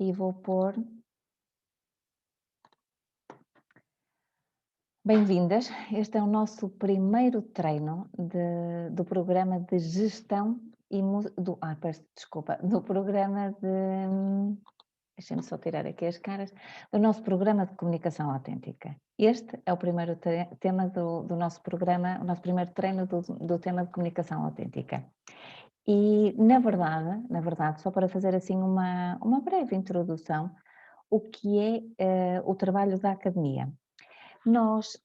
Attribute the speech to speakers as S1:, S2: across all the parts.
S1: e vou pôr bem-vindas. Este é o nosso primeiro treino do programa de gestão peço desculpa, do programa de deixem-me só tirar aqui as caras, do nosso programa de comunicação autêntica. Este é o primeiro tema do nosso programa, o nosso primeiro treino do tema de comunicação autêntica. E, na verdade, só para fazer assim uma breve introdução, o que é o trabalho da academia. Nós,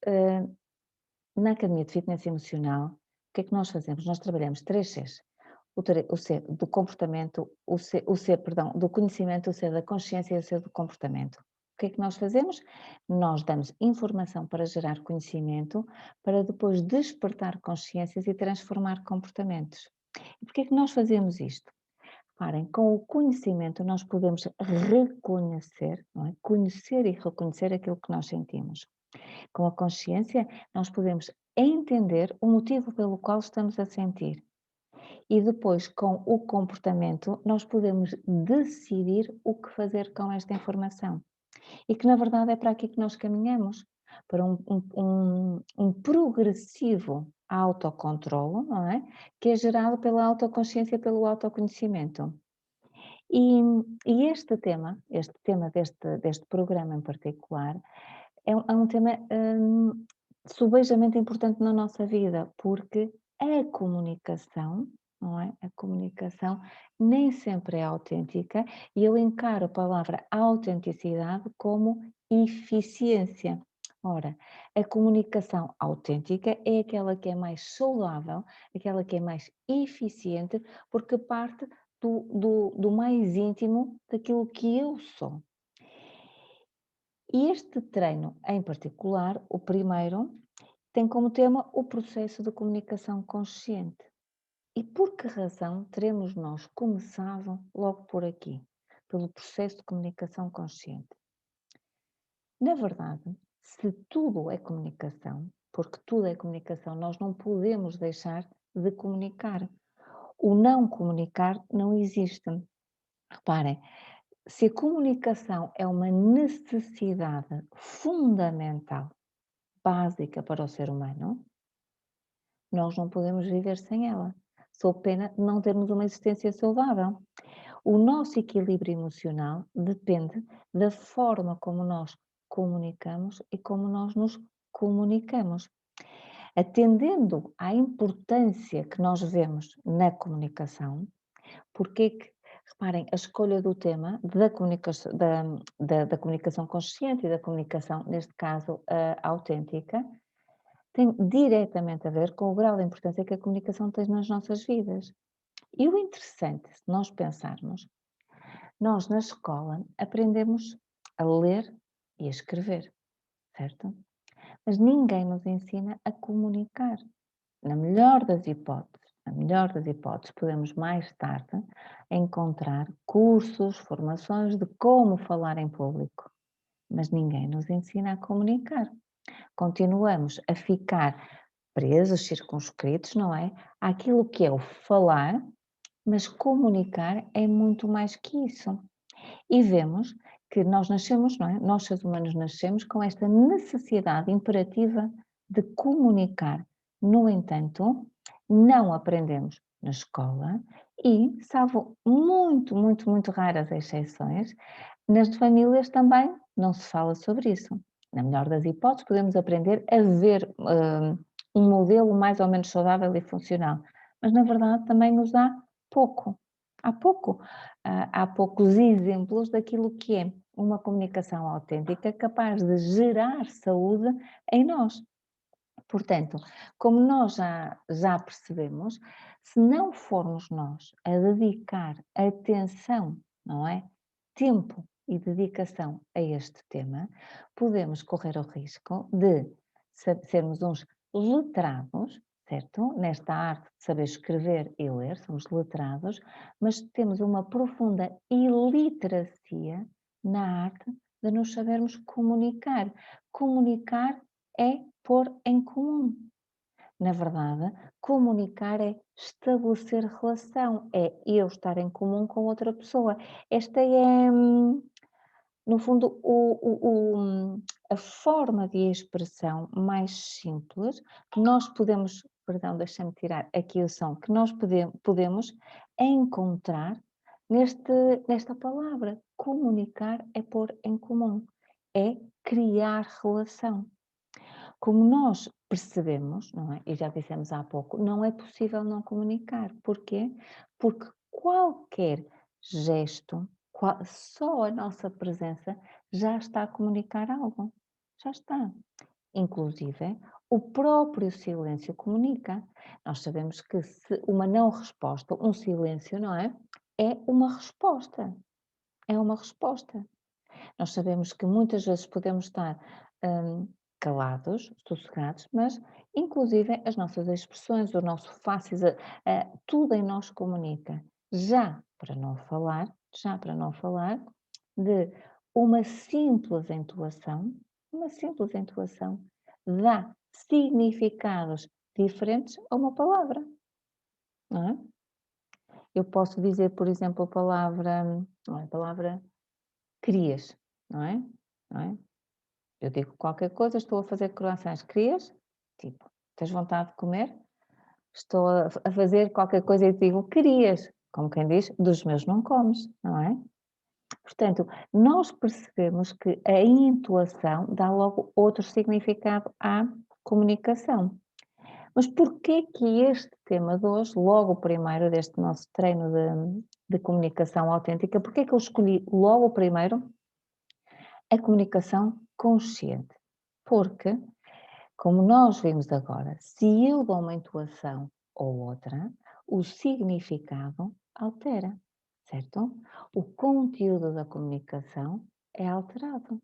S1: na Academia de Fitness Emocional, o que é que nós fazemos? Nós trabalhamos 3 Cs. O C do comportamento, o C, perdão, do conhecimento, o C da consciência e o C do comportamento. O que é que nós fazemos? Nós damos informação para gerar conhecimento, para depois despertar consciências e transformar comportamentos. E porquê é que nós fazemos isto? Reparem, com o conhecimento nós podemos reconhecer, não é? Conhecer e reconhecer aquilo que nós sentimos. Com a consciência, nós podemos entender o motivo pelo qual estamos a sentir. E depois, com o comportamento, nós podemos decidir o que fazer com esta informação. E que, na verdade, é para aqui que nós caminhamos, para um progressivo autocontrolo, não é? Que é gerado pela autoconsciência, pelo autoconhecimento. E, e este tema deste programa em particular, é um tema subejamente importante na nossa vida, porque a comunicação, não é? A comunicação nem sempre é autêntica e eu encaro a palavra autenticidade como eficiência. Ora, a comunicação autêntica é aquela que é mais saudável, aquela que é mais eficiente, porque parte do mais íntimo daquilo que eu sou. E este treino, em particular, o primeiro, tem como tema o processo de comunicação consciente. E por que razão teremos nós começado logo por aqui, pelo processo de comunicação consciente? Na verdade, se tudo é comunicação, porque tudo é comunicação, nós não podemos deixar de comunicar. O não comunicar não existe. Reparem, se a comunicação é uma necessidade fundamental, básica para o ser humano, nós não podemos viver sem ela, sob pena de não termos uma existência saudável. O nosso equilíbrio emocional depende da forma como nós comunicamos e como nós nos comunicamos. Atendendo à importância que nós vemos na comunicação, porque que, reparem, a escolha do tema da comunicação consciente e da comunicação, neste caso, autêntica, tem diretamente a ver com o grau de importância que a comunicação tem nas nossas vidas. E o interessante, se nós pensarmos, nós na escola aprendemos a ler e a escrever, certo? Mas ninguém nos ensina a comunicar. Na melhor das hipóteses, podemos mais tarde encontrar cursos, formações de como falar em público, mas ninguém nos ensina a comunicar. Continuamos a ficar presos, circunscritos, não é? Àquilo que é o falar, mas comunicar é muito mais que isso. E vemos que nós nascemos, não é? Nós, seres humanos, nascemos com esta necessidade imperativa de comunicar. No entanto, não aprendemos na escola e, salvo muito raras exceções, nas famílias também não se fala sobre isso. Na melhor das hipóteses, podemos aprender a ver um modelo mais ou menos saudável e funcional, mas na verdade também nos dá pouco. Há pouco. Há poucos exemplos daquilo que é uma comunicação autêntica capaz de gerar saúde em nós. Portanto, como nós já percebemos, se não formos nós a dedicar atenção, não é? Tempo e dedicação a este tema, podemos correr o risco de sermos uns letrados, certo? Nesta arte de saber escrever e ler, somos letrados, mas temos uma profunda iliteracia na arte de nos sabermos comunicar. Comunicar é pôr em comum. Na verdade, comunicar é estabelecer relação, é eu estar em comum com outra pessoa. Esta é, no fundo, a forma de expressão mais simples que nós podemos, perdão, deixa-me tirar aqui o som, que nós podemos encontrar nesta palavra. Comunicar é pôr em comum, é criar relação. Como nós percebemos, não é? E já dissemos há pouco, não é possível não comunicar. Porquê? Porque qualquer gesto, só a nossa presença já está a comunicar algo. Já está. Inclusive, o próprio silêncio comunica. Nós sabemos que se uma não resposta, um silêncio, não é? É uma resposta. É uma resposta. Nós sabemos que muitas vezes podemos estar calados, sossegados, mas inclusive as nossas expressões, o nosso faces, tudo em nós comunica. Já para não falar de uma simples entoação dá significados diferentes a uma palavra, não é? Eu posso dizer, por exemplo, não é, a palavra querias, não é? Não é? Eu digo qualquer coisa, estou a fazer croissants, querias? Tipo, tens vontade de comer? Estou a fazer qualquer coisa e digo querias, como quem diz, dos meus não comes, não é? Portanto, nós percebemos que a entoação dá logo outro significado à comunicação. Mas porquê que este tema de hoje, logo o primeiro deste nosso treino de comunicação autêntica, porquê que eu escolhi logo o primeiro a comunicação consciente? Porque, como nós vimos agora, se eu dou uma entoação ou outra, o significado altera, certo? O conteúdo da comunicação é alterado.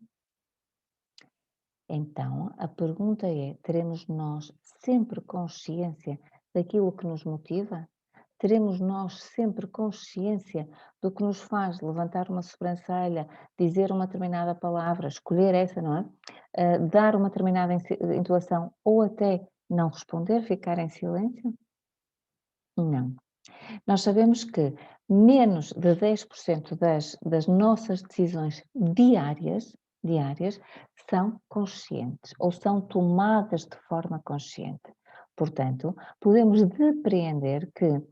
S1: Então, a pergunta é: teremos nós sempre consciência daquilo que nos motiva? Teremos nós sempre consciência do que nos faz levantar uma sobrancelha, dizer uma determinada palavra, escolher essa, não é? Dar uma determinada entoação ou até não responder, ficar em silêncio? Não. Nós sabemos que menos de 10% das nossas decisões diárias são conscientes ou são tomadas de forma consciente. Portanto, podemos depreender que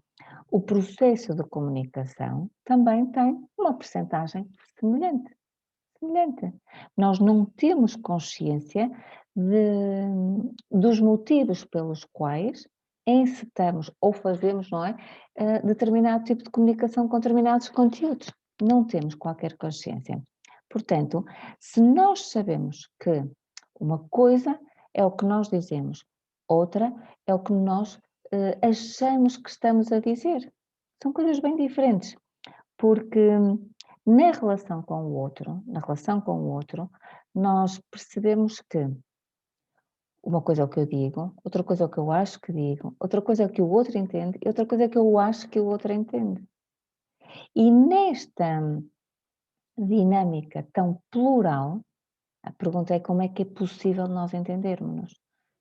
S1: o processo de comunicação também tem uma percentagem semelhante. Nós não temos consciência dos motivos pelos quais encetamos ou fazemos, não é, determinado tipo de comunicação com determinados conteúdos. Não temos qualquer consciência. Portanto, se nós sabemos que uma coisa é o que nós dizemos, outra é o que nós achamos que estamos a dizer. São coisas bem diferentes, porque na relação com o outro, nós percebemos que uma coisa é o que eu digo, outra coisa é o que eu acho que digo, outra coisa é o que o outro entende e outra coisa é o que eu acho que o outro entende. E nesta dinâmica tão plural, a pergunta é como é que é possível nós entendermos-nos?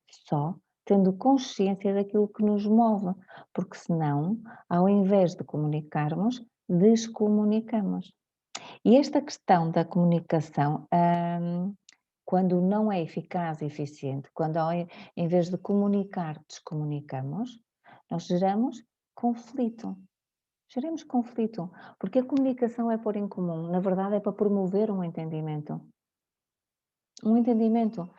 S1: Só tendo consciência daquilo que nos move, porque senão, ao invés de comunicarmos, descomunicamos. E esta questão da comunicação, quando não é eficaz e eficiente, quando em vez de comunicar, descomunicamos, nós conflito. Geramos conflito, porque a comunicação é pôr em comum, na verdade é para promover um entendimento. Um entendimento.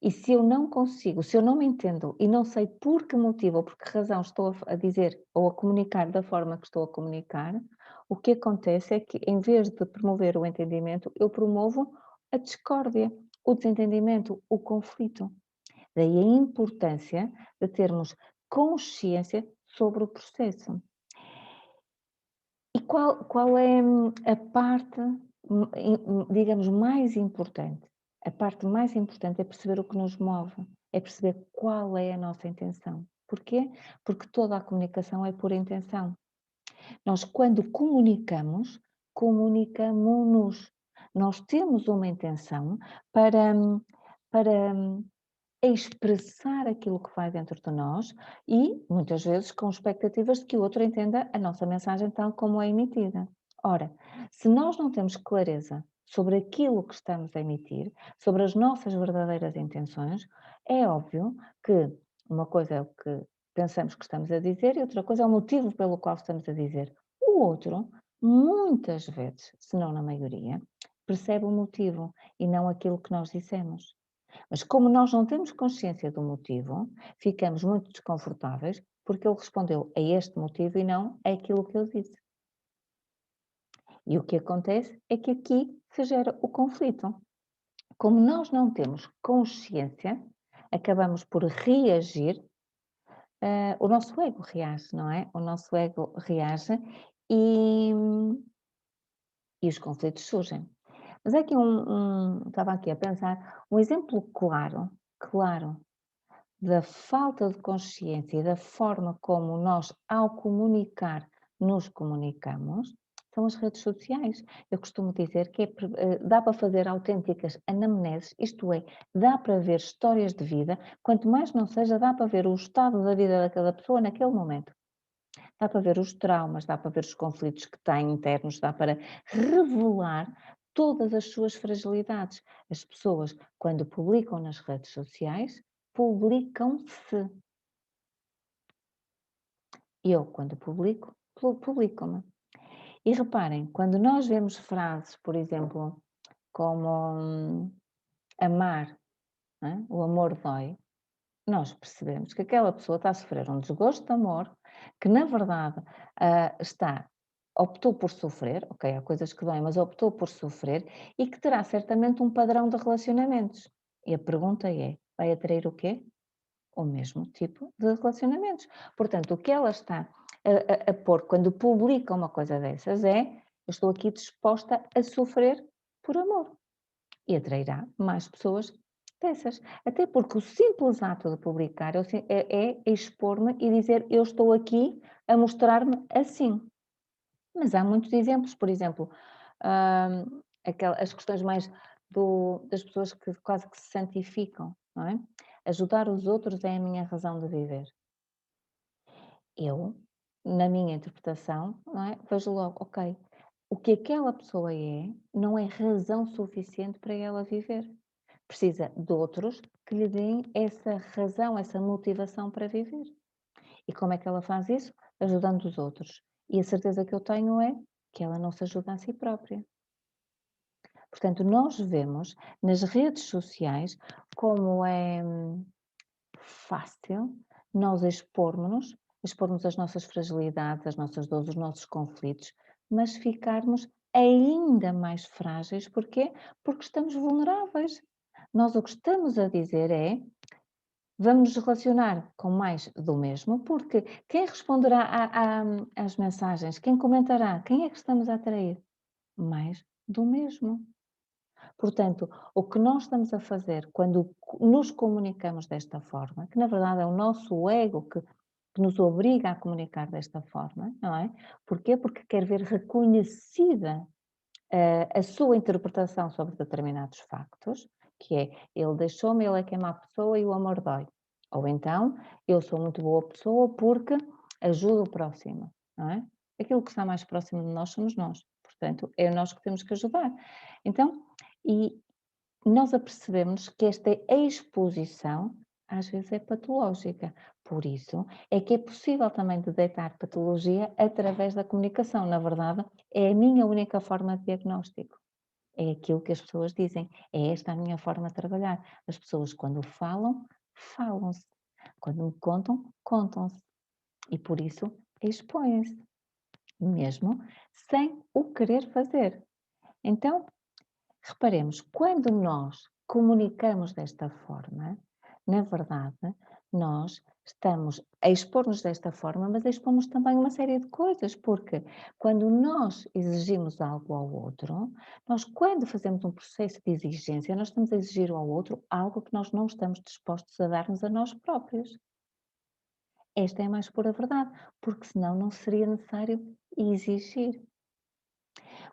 S1: E se eu não consigo, se eu não me entendo e não sei por que motivo ou por que razão estou a dizer ou a comunicar da forma que estou a comunicar, o que acontece é que em vez de promover o entendimento, eu promovo a discórdia, o desentendimento, o conflito. Daí a importância de termos consciência sobre o processo. E qual é a parte, digamos, mais importante? A parte mais importante é perceber o que nos move, é perceber qual é a nossa intenção. Porquê? Porque toda a comunicação é por intenção. Nós, quando comunicamos, comunicamos-nos. Nós temos uma intenção para a expressar aquilo que vai dentro de nós e, muitas vezes, com expectativas de que o outro entenda a nossa mensagem tal como é emitida. Ora, se nós não temos clareza sobre aquilo que estamos a emitir, sobre as nossas verdadeiras intenções, é óbvio que uma coisa é o que pensamos que estamos a dizer e outra coisa é o motivo pelo qual estamos a dizer. O outro, muitas vezes, se não na maioria, percebe o motivo e não aquilo que nós dissemos. Mas como nós não temos consciência do motivo, ficamos muito desconfortáveis porque ele respondeu a este motivo e não àquilo que eu disse. E o que acontece é que aqui se gera o conflito. Como nós não temos consciência, acabamos por reagir, o nosso ego reage, não é? O nosso ego reage e, e os conflitos surgem. Mas é aqui estava aqui a pensar, um exemplo claro, da falta de consciência e da forma como nós, ao comunicar, nos comunicamos, são as redes sociais. Eu costumo dizer que dá para fazer autênticas anamneses, isto é, dá para ver histórias de vida, quanto mais não seja, dá para ver o estado da vida daquela pessoa naquele momento. Dá para ver os traumas, dá para ver os conflitos que têm internos, dá para revelar todas as suas fragilidades. As pessoas, quando publicam nas redes sociais, publicam-se. Eu, quando publico, publico-me. E reparem, quando nós vemos frases, por exemplo, como amar, não é? O amor dói, nós percebemos que aquela pessoa está a sofrer um desgosto de amor, que na verdade optou por sofrer, ok, há coisas que doem, mas optou por sofrer e que terá certamente um padrão de relacionamentos. E a pergunta é, vai atrair o quê? O mesmo tipo de relacionamentos. Portanto, o que ela está a pôr quando publica uma coisa dessas é, eu estou aqui disposta a sofrer por amor. E atrairá mais pessoas dessas. Até porque o simples ato de publicar é expor-me e dizer eu estou aqui a mostrar-me assim. Mas há muitos exemplos, por exemplo, as questões mais das pessoas que quase que se santificam, não é? Ajudar os outros é a minha razão de viver. Eu, na minha interpretação, não é? Vejo logo, ok, o que aquela pessoa não é razão suficiente para ela viver. Precisa de outros que lhe deem essa razão, essa motivação para viver. E como é que ela faz isso? Ajudando os outros. E a certeza que eu tenho é que ela não se ajuda a si própria. Portanto, nós vemos nas redes sociais como é fácil nós expormos as nossas fragilidades, as nossas dores, os nossos conflitos, mas ficarmos ainda mais frágeis. Porquê? Porque estamos vulneráveis. Nós o que estamos a dizer é, vamos nos relacionar com mais do mesmo, porque quem responderá às mensagens, quem comentará, quem é que estamos a atrair? Mais do mesmo. Portanto, o que nós estamos a fazer quando nos comunicamos desta forma, que na verdade é o nosso ego que nos obriga a comunicar desta forma, não é? Porquê? Porque quer ver reconhecida a sua interpretação sobre determinados factos, que é ele deixou-me, ele é que é má pessoa e o amor dói. Ou então, eu sou muito boa pessoa porque ajudo o próximo, não é? Aquilo que está mais próximo de nós somos nós. Portanto, é nós que temos que ajudar. Então, e nós apercebemos que esta exposição às vezes é patológica. Por isso é que é possível também detectar patologia através da comunicação. Na verdade, é a minha única forma de diagnóstico. É aquilo que as pessoas dizem. É esta a minha forma de trabalhar. As pessoas, quando falam, falam-se. Quando me contam, contam-se. E por isso expõem-se, mesmo sem o querer fazer. Então, reparemos, quando nós comunicamos desta forma, na verdade, nós estamos a expor-nos desta forma, mas expomos também uma série de coisas, porque quando nós exigimos algo ao outro, nós, quando fazemos um processo de exigência, nós estamos a exigir ao outro algo que nós não estamos dispostos a dar-nos a nós próprios. Esta é a mais pura verdade, porque senão não seria necessário exigir.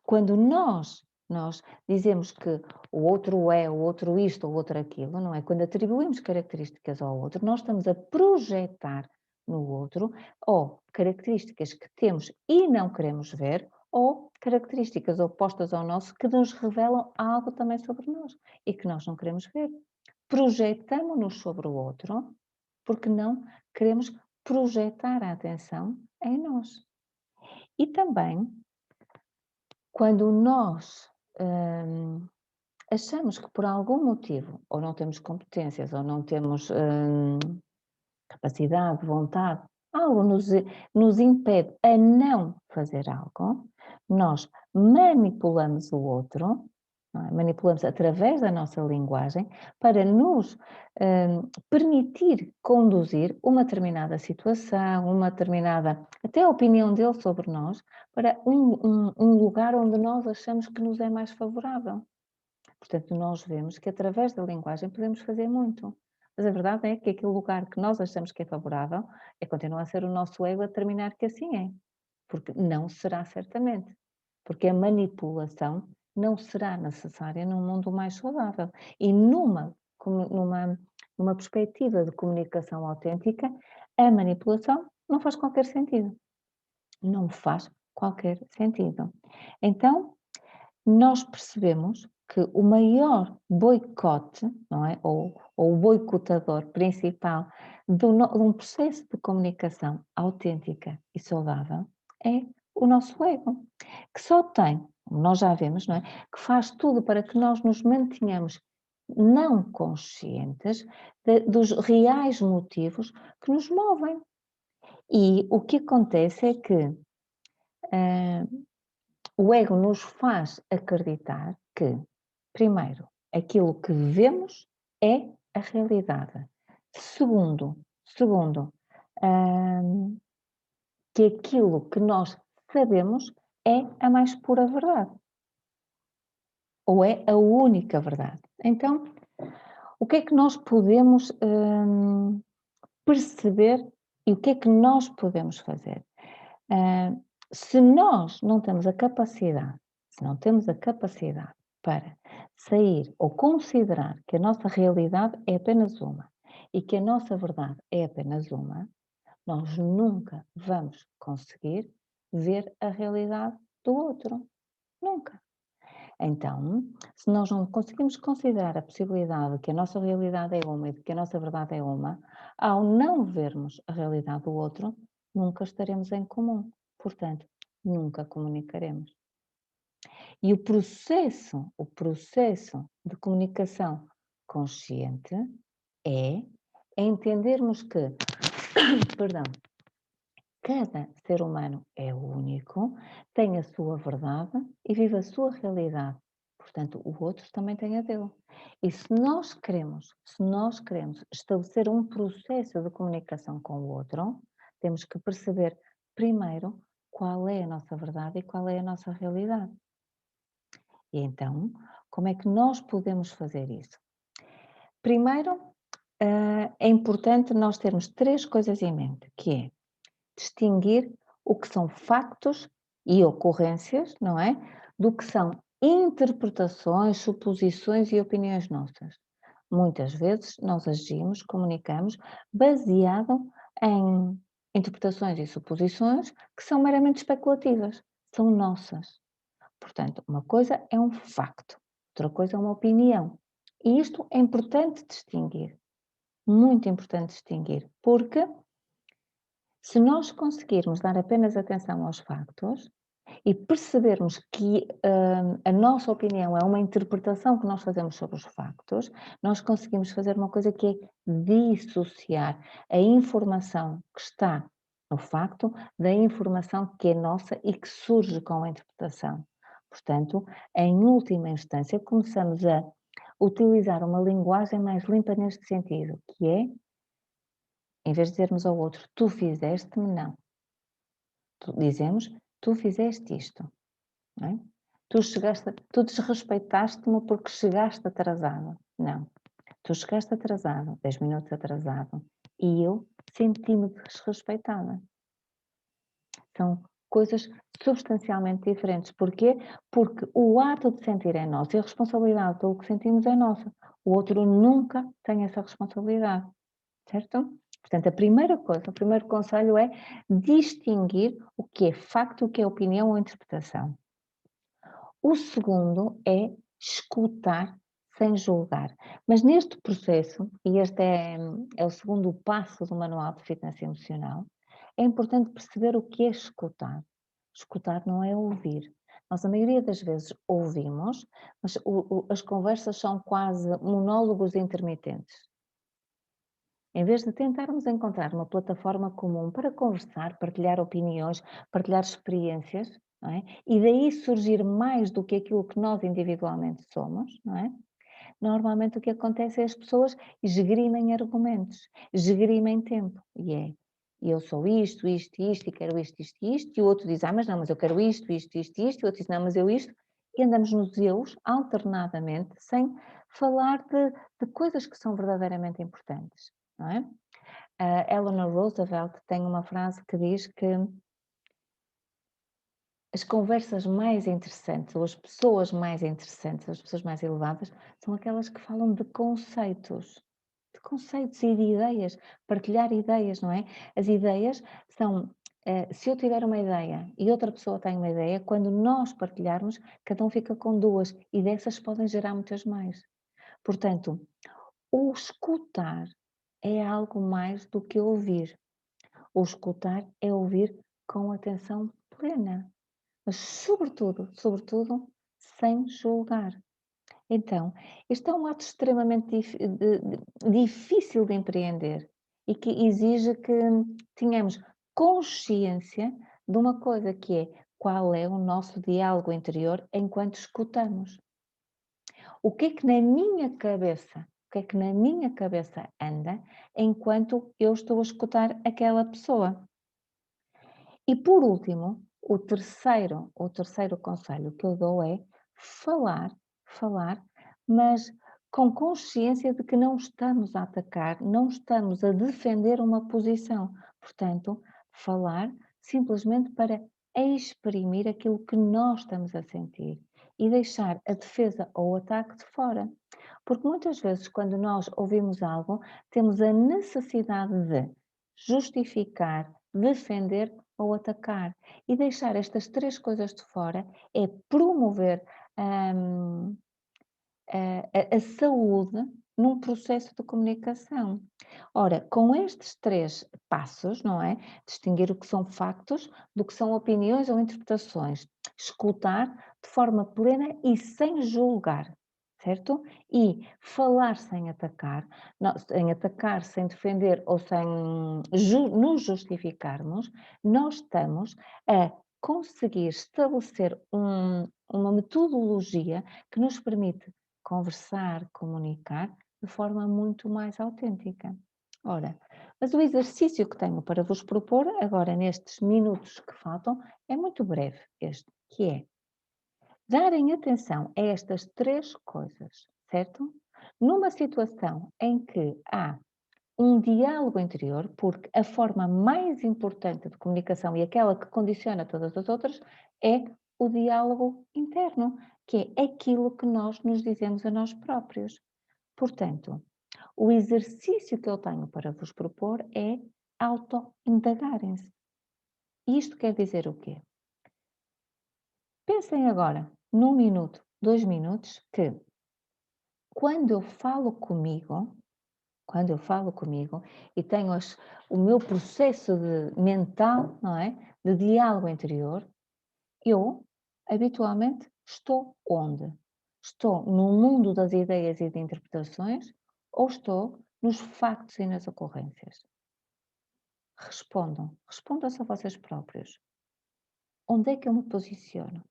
S1: Quando nós Nós dizemos que o outro é, o outro isto, o outro aquilo, não é? Quando atribuímos características ao outro, nós estamos a projetar no outro ou características que temos e não queremos ver, ou características opostas ao nosso que nos revelam algo também sobre nós e que nós não queremos ver. Projetamos-nos sobre o outro porque não queremos projetar a atenção em nós. E também, quando nós achamos que por algum motivo, ou não temos competências, ou não temos capacidade, vontade, algo nos impede a não fazer algo, nós manipulamos o outro, não é? Manipulamos através da nossa linguagem para nos permitir conduzir uma determinada situação, uma determinada, até a opinião dele sobre nós, para um lugar onde nós achamos que nos é mais favorável. Portanto, nós vemos que através da linguagem podemos fazer muito. Mas a verdade é que aquele lugar que nós achamos que é favorável continua a ser o nosso ego a determinar que assim é. Porque não será certamente. Porque a manipulação não será necessária num mundo mais saudável. E numa perspectiva de comunicação autêntica, a manipulação não faz qualquer sentido. Não faz qualquer sentido. Então, nós percebemos que o maior boicote, não é? Ou o boicotador principal de um processo de comunicação autêntica e saudável é o nosso ego, que só tem, como nós já vemos, não é? Que faz tudo para que nós nos mantenhamos não conscientes dos reais motivos que nos movem. E o que acontece é que o ego nos faz acreditar que, primeiro, aquilo que vemos é a realidade. Segundo, que aquilo que nós sabemos é a mais pura verdade. Ou é a única verdade. Então, o que é que nós podemos perceber e o que é que nós podemos fazer? Se nós não temos a capacidade, se não temos a capacidade para sair ou considerar que a nossa realidade é apenas uma e que a nossa verdade é apenas uma, nós nunca vamos conseguir ver a realidade do outro. Nunca. Então, se nós não conseguimos considerar a possibilidade de que a nossa realidade é uma e de que a nossa verdade é uma, ao não vermos a realidade do outro, nunca estaremos em comum. Portanto, nunca comunicaremos. E o processo de comunicação consciente é entendermos que, perdão, cada ser humano é único, tem a sua verdade e vive a sua realidade. Portanto, o outro também tem a dele. E se nós queremos estabelecer um processo de comunicação com o outro, temos que perceber primeiro qual é a nossa verdade e qual é a nossa realidade. E então, como é que nós podemos fazer isso? Primeiro, é importante nós termos 3 coisas em mente, que é distinguir o que são factos e ocorrências, não é? Do que são interpretações, suposições e opiniões nossas. Muitas vezes nós agimos, comunicamos, baseado em interpretações e suposições que são meramente especulativas, são nossas. Portanto, uma coisa é um facto, outra coisa é uma opinião. E isto é importante distinguir, muito importante distinguir, porque se nós conseguirmos dar apenas atenção aos factos e percebermos que a nossa opinião é uma interpretação que nós fazemos sobre os factos, nós conseguimos fazer uma coisa que é dissociar a informação que está no facto da informação que é nossa e que surge com a interpretação. Portanto, em última instância, começamos a utilizar uma linguagem mais limpa neste sentido, que é, em vez de dizermos ao outro, tu fizeste-me, não. Dizemos, tu fizeste isto, não é? Tu desrespeitaste-me porque chegaste atrasado. Não, tu chegaste atrasado, 10 minutos atrasado, e eu senti-me desrespeitada. São coisas substancialmente diferentes. Porquê? Porque o ato de sentir é nosso e a responsabilidade pelo que sentimos é nossa. O outro nunca tem essa responsabilidade, certo? Portanto, a primeira coisa, o primeiro conselho é distinguir o que é facto, o que é opinião ou interpretação. O segundo é escutar sem julgar. Mas neste processo, e este é o segundo passo do Manual de Fitness Emocional, é importante perceber o que é escutar. Escutar não é ouvir. Nós, a maioria das vezes, ouvimos, mas as conversas são quase monólogos intermitentes. Em vez de tentarmos encontrar uma plataforma comum para conversar, partilhar opiniões, partilhar experiências, não é? E daí surgir mais do que aquilo que nós individualmente somos, não é? Normalmente o que acontece é as pessoas esgrimem argumentos, esgrimem tempo, e é, eu sou isto, isto, isto, e quero isto, isto, isto, e o outro diz, mas não, mas eu quero isto, isto, isto, isto, e o outro diz, não, mas eu isto, e andamos nos eus, alternadamente, sem falar de coisas que são verdadeiramente importantes, não é? A Eleanor Roosevelt tem uma frase que diz que as conversas mais interessantes, ou as pessoas mais interessantes, as pessoas mais elevadas, são aquelas que falam de conceitos e de ideias, partilhar ideias, não é? As ideias são, se eu tiver uma ideia e outra pessoa tem uma ideia, quando nós partilharmos, cada um fica com duas e dessas podem gerar muitas mais. Portanto, o escutar é algo mais do que ouvir. O escutar é ouvir com atenção plena, mas sobretudo, sem julgar. Então, este é um ato extremamente difícil de empreender e que exige que tenhamos consciência de uma coisa que é qual é o nosso diálogo interior enquanto escutamos. O que é que na minha cabeça, o que é que na minha cabeça anda enquanto eu estou a escutar aquela pessoa? E por último, o terceiro conselho que eu dou é falar, mas com consciência de que não estamos a atacar, não estamos a defender uma posição. Portanto, falar simplesmente para exprimir aquilo que nós estamos a sentir e deixar a defesa ou o ataque de fora. Porque muitas vezes, quando nós ouvimos algo, temos a necessidade de justificar, defender ou atacar. E deixar estas três coisas de fora é promover hum, a saúde num processo de comunicação. Ora, com estes três passos, não é? Distinguir o que são factos do que são opiniões ou interpretações, escutar de forma plena e sem julgar, certo? E falar sem atacar, não, sem atacar, sem defender ou sem nos justificarmos, nós estamos a conseguir estabelecer uma metodologia que nos permite conversar, comunicar de forma muito mais autêntica. Ora, mas o exercício que tenho para vos propor agora nestes minutos que faltam é muito breve este, que é darem atenção a estas três coisas, certo? Numa situação em que há um diálogo interior, porque a forma mais importante de comunicação e aquela que condiciona todas as outras é o diálogo interno, que é aquilo que nós nos dizemos a nós próprios. Portanto, o exercício que eu tenho para vos propor é auto-indagarem-se. Isto quer dizer o quê? Pensem agora, num minuto, 2 minutos, que quando eu falo comigo, e tenho o meu processo mental, não é? De diálogo interior, eu habitualmente estou onde? Estou no mundo das ideias e de interpretações ou estou nos factos e nas ocorrências? Respondam-se a vocês próprios. Onde é que eu me posiciono?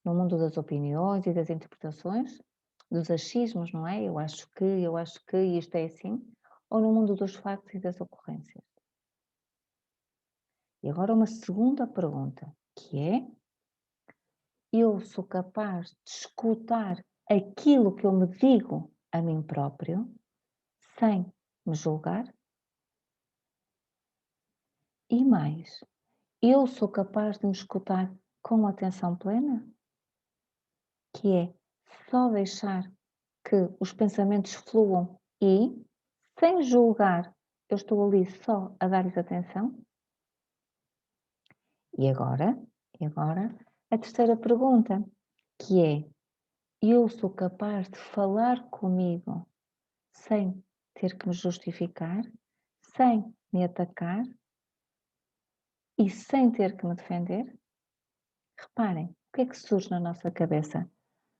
S1: No mundo das opiniões e das interpretações? Dos achismos, não é? Eu acho que isto é assim? Ou no mundo dos factos e das ocorrências? E agora uma segunda pergunta, que é: eu sou capaz de escutar aquilo que eu me digo a mim próprio sem me julgar? E mais, eu sou capaz de me escutar com atenção plena? Que é só deixar que os pensamentos fluam e, sem julgar, eu estou ali só a dar-lhes atenção? E agora, e agora, a terceira pergunta, que é: eu sou capaz de falar comigo sem ter que me justificar, sem me atacar e sem ter que me defender? Reparem, o que é que surge na nossa cabeça?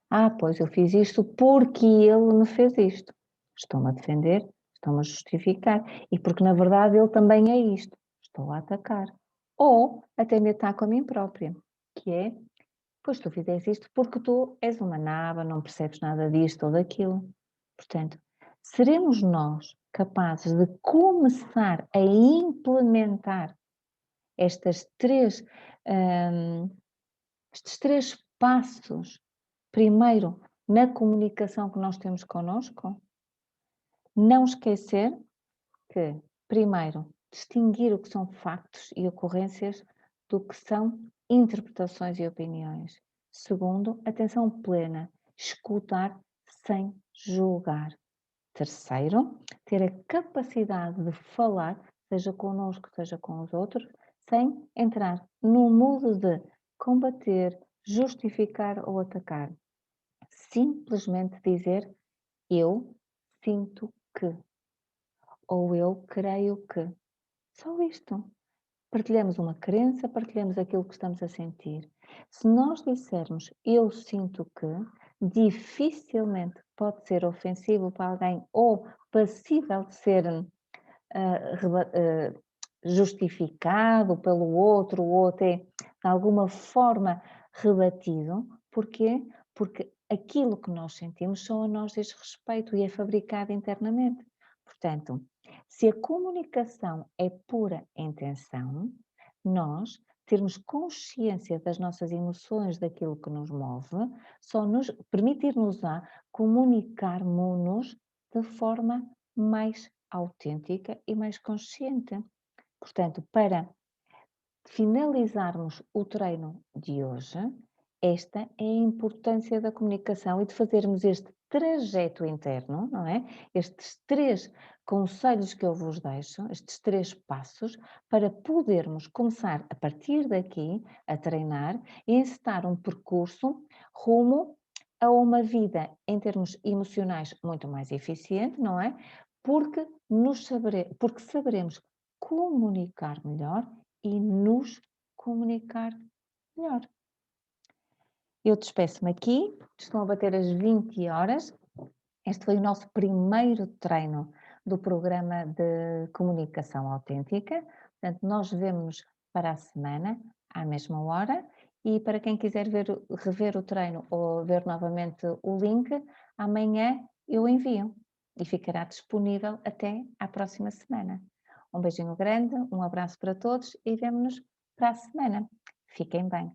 S1: Ah, pois eu fiz isto porque ele me fez isto. Estou-me a defender, estou-me a justificar. E porque na verdade ele também é isto. Estou a atacar. Ou até me ataco a mim própria, que é: pois tu fizeste isto porque tu és uma naba, não percebes nada disto ou daquilo. Portanto, seremos nós capazes de começar a implementar estas três, hum, estes três passos, primeiro na comunicação que nós temos connosco? Não esquecer que, primeiro, distinguir o que são factos e ocorrências do que são interpretações e opiniões. Segundo, atenção plena, escutar sem julgar. Terceiro, ter a capacidade de falar, seja connosco, seja com os outros, sem entrar no modo de combater, justificar ou atacar. Simplesmente dizer: eu sinto que, ou eu creio que. Só isto. Partilhamos uma crença, partilhamos aquilo que estamos a sentir. Se nós dissermos eu sinto que, dificilmente pode ser ofensivo para alguém ou passível de ser justificado pelo outro ou até de alguma forma rebatido. Porquê? Porque aquilo que nós sentimos só a nós diz respeito e é fabricado internamente. Portanto, se a comunicação é pura intenção, nós termos consciência das nossas emoções, daquilo que nos move, só nos permitir-nos a comunicarmos-nos de forma mais autêntica e mais consciente. Portanto, para finalizarmos o treino de hoje, esta é a importância da comunicação e de fazermos este trajeto interno, não é? Estes três conselhos que eu vos deixo, estes três passos, para podermos começar a partir daqui a treinar e encetar um percurso rumo a uma vida em termos emocionais muito mais eficiente, não é? Porque saberemos comunicar melhor e nos comunicar melhor. Eu despeço-me aqui, estão a bater as 20 horas. Este foi o nosso primeiro treino do programa de comunicação autêntica. Portanto, nós vemos para a semana, à mesma hora. E para quem quiser rever o treino ou ver novamente o link, amanhã eu envio e ficará disponível até à próxima semana. Um beijinho grande, um abraço para todos e vemo-nos para a semana. Fiquem bem.